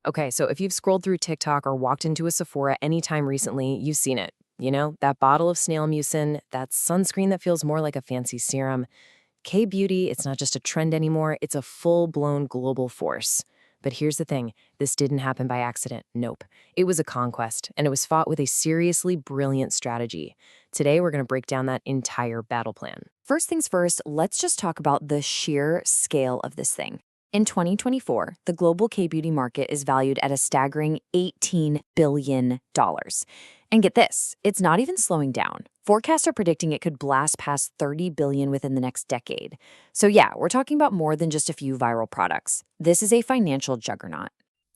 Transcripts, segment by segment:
Okay, so if you've scrolled through TikTok or walked into a Sephora anytime recently, you've seen it. You know, that bottle of snail mucin, that sunscreen that feels more like a fancy serum. K-beauty, it's not just a trend anymore, it's a full-blown global force. But here's the thing, this didn't happen by accident. Nope. It was a conquest, and it was fought with a seriously brilliant strategy. Today, we're going to break down that entire battle plan. First things first, let's just talk about the sheer scale of this thing. In 2024, the global K-beauty market is valued at a staggering $18 billion. And get this, it's not even slowing down. Forecasts are predicting it could blast past $30 billion within the next decade. So yeah, we're talking about more than just a few viral products. This is a financial juggernaut.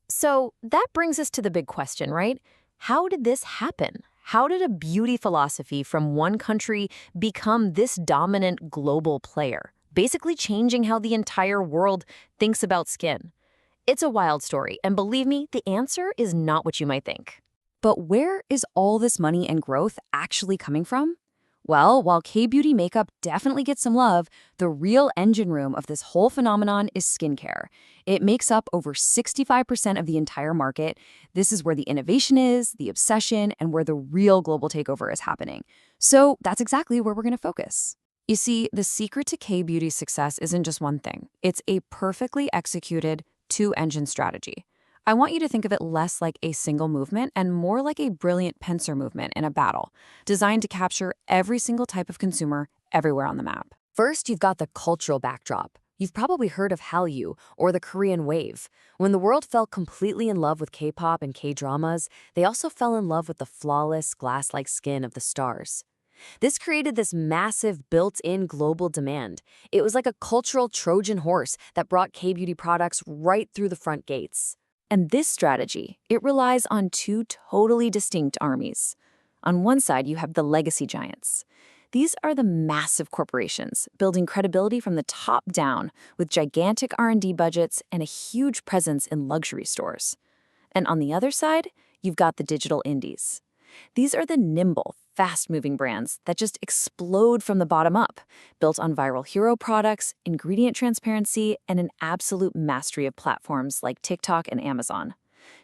So that brings us to the big question, right? How did this happen? How did a beauty philosophy from one country become this dominant global player, basically changing how the entire world thinks about skin? It's a wild story, and believe me, the answer is not what you might think. But where is all this money and growth actually coming from? Well, while K-beauty makeup definitely gets some love, the real engine room of this whole phenomenon is skincare. It makes up over 65% of the entire market. This is where the innovation is, the obsession, and where the real global takeover is happening. So that's exactly where we're going to focus. You see, the secret to K-beauty's success isn't just one thing. It's a perfectly executed two-engine strategy. I want you to think of it less like a single movement and more like a brilliant pincer movement in a battle, designed to capture every single type of consumer everywhere on the map. First, you've got the cultural backdrop. You've probably heard of Hallyu or the Korean wave. When the world fell completely in love with K-pop and K-dramas, they also fell in love with the flawless, glass-like skin of the stars. This created this massive built-in global demand. It was like a cultural Trojan horse that brought K-beauty products right through the front gates. And this strategy, it relies on two totally distinct armies. On one side, you have the legacy giants. These are the massive corporations, building credibility from the top down with gigantic R&D budgets and a huge presence in luxury stores. And on the other side, you've got the digital indies. These are the nimble, fast-moving brands that just explode from the bottom up, built on viral hero products, ingredient transparency, and an absolute mastery of platforms like TikTok and Amazon.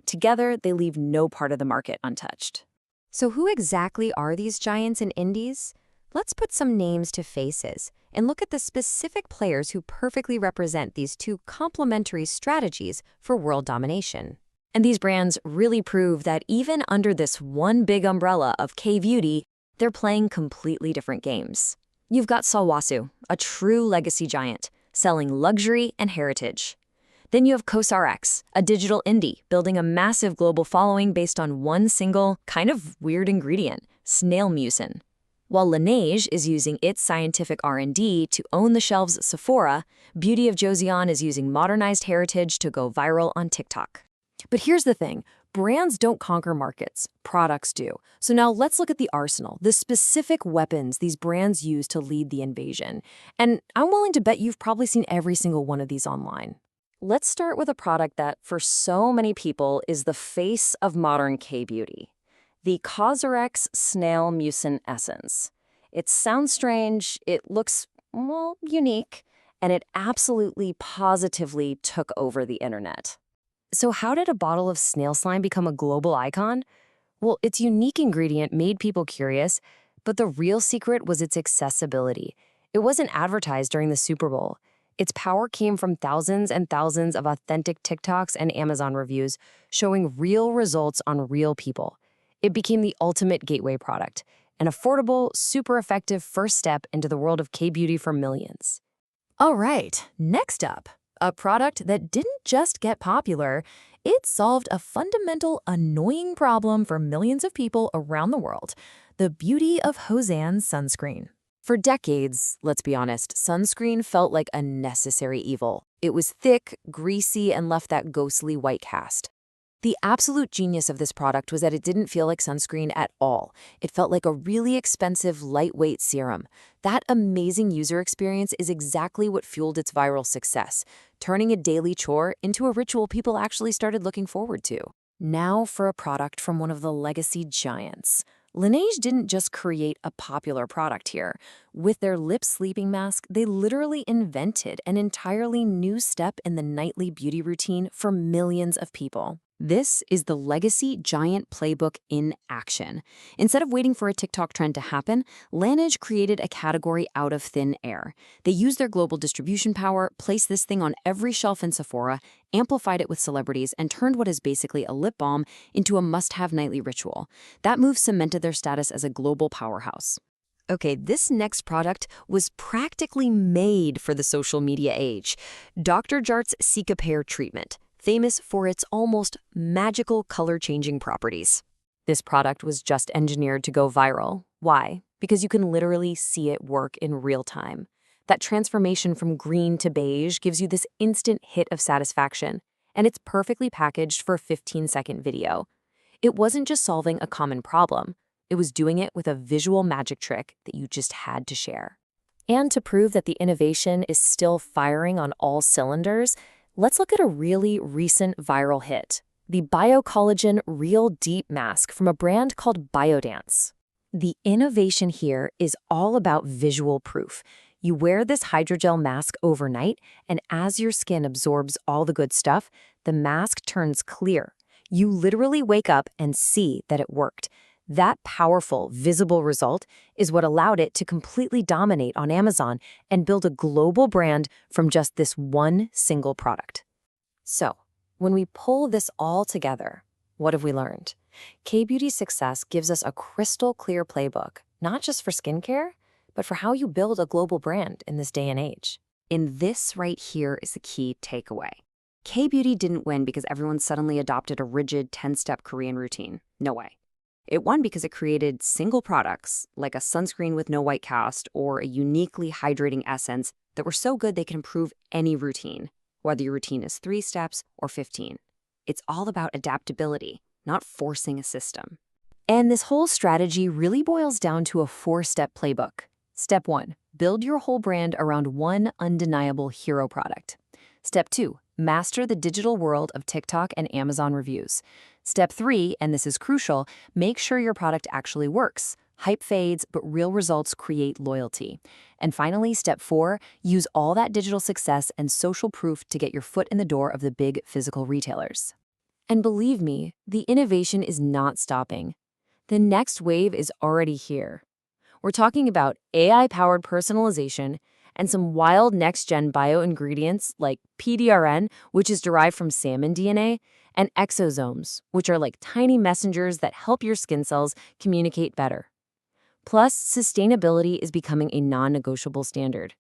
Together, they leave no part of the market untouched. So who exactly are these giants and indies? Let's put some names to faces and look at the specific players who perfectly represent these two complementary strategies for world domination. And these brands really prove that even under this one big umbrella of K-beauty, they're playing completely different games. You've got Sulwhasoo, a true legacy giant, selling luxury and heritage. Then you have Cosrx, a digital indie, building a massive global following based on one single, kind of weird ingredient, snail mucin. While Laneige is using its scientific R&D to own the shelves at Sephora, Beauty of Joseon is using modernized heritage to go viral on TikTok. But here's the thing, brands don't conquer markets, products do. So now let's look at the arsenal, the specific weapons these brands use to lead the invasion. And I'm willing to bet you've probably seen every single one of these online. Let's start with a product that, for so many people, is the face of modern K-beauty. The Cosrx Snail Mucin Essence. It sounds strange, it looks, well, unique, and it absolutely positively took over the internet. So how did a bottle of snail slime become a global icon? Well, its unique ingredient made people curious, but the real secret was its accessibility. It wasn't advertised during the Super Bowl. Its power came from thousands and thousands of authentic TikToks and Amazon reviews showing real results on real people. It became the ultimate gateway product, an affordable, super effective first step into the world of K-beauty for millions. All right, next up. A product that didn't just get popular, it solved a fundamental, annoying problem for millions of people around the world, the Beauty of Joseon sunscreen. For decades, let's be honest, sunscreen felt like a necessary evil. It was thick, greasy, and left that ghostly white cast. The absolute genius of this product was that it didn't feel like sunscreen at all. It felt like a really expensive, lightweight serum. That amazing user experience is exactly what fueled its viral success, turning a daily chore into a ritual people actually started looking forward to. Now for a product from one of the legacy giants. Laneige didn't just create a popular product here. With their lip sleeping mask, they literally invented an entirely new step in the nightly beauty routine for millions of people. This is the legacy giant playbook in action. Instead of waiting for a TikTok trend to happen, Laneige created a category out of thin air. They used their global distribution power, placed this thing on every shelf in Sephora, amplified it with celebrities, and turned what is basically a lip balm into a must-have nightly ritual. That move cemented their status as a global powerhouse. Okay, this next product was practically made for the social media age. Dr. Jart's Cicapair treatment, famous for its almost magical color-changing properties. This product was just engineered to go viral. Why? Because you can literally see it work in real time. That transformation from green to beige gives you this instant hit of satisfaction, and it's perfectly packaged for a 15-second video. It wasn't just solving a common problem. It was doing it with a visual magic trick that you just had to share. And to prove that the innovation is still firing on all cylinders, let's look at a really recent viral hit, the BioCollagen Real Deep Mask from a brand called Biodance. The innovation here is all about visual proof. You wear this hydrogel mask overnight, and as your skin absorbs all the good stuff, the mask turns clear. You literally wake up and see that it worked. That powerful, visible result is what allowed it to completely dominate on Amazon and build a global brand from just this one single product. So, when we pull this all together, what have we learned? K-Beauty's success gives us a crystal clear playbook, not just for skincare, but for how you build a global brand in this day and age. And this right here is the key takeaway. K-Beauty didn't win because everyone suddenly adopted a rigid 10-step Korean routine. No way. It won because it created single products, like a sunscreen with no white cast or a uniquely hydrating essence that were so good they can improve any routine, whether your routine is 3 steps or 15. It's all about adaptability, not forcing a system. And this whole strategy really boils down to a 4-step playbook. Step 1, build your whole brand around one undeniable hero product. Step 2, master the digital world of TikTok and Amazon reviews. Step 3, and this is crucial, make sure your product actually works. Hype fades, but real results create loyalty. And finally, step 4, use all that digital success and social proof to get your foot in the door of the big physical retailers. And believe me, the innovation is not stopping. The next wave is already here. We're talking about AI-powered personalization and some wild next-gen bio-ingredients like PDRN, which is derived from salmon DNA, and exosomes, which are like tiny messengers that help your skin cells communicate better. Plus, sustainability is becoming a non-negotiable standard.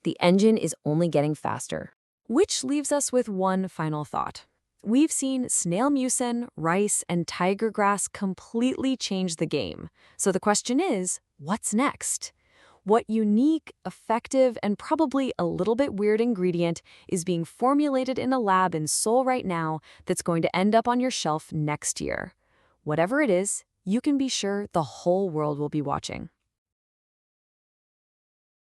The engine is only getting faster. Which leaves us with one final thought. We've seen snail mucin, rice, and tiger grass completely change the game. So the question is, what's next? What unique, effective, and probably a little bit weird ingredient is being formulated in a lab in Seoul right now that's going to end up on your shelf next year? Whatever it is, you can be sure the whole world will be watching.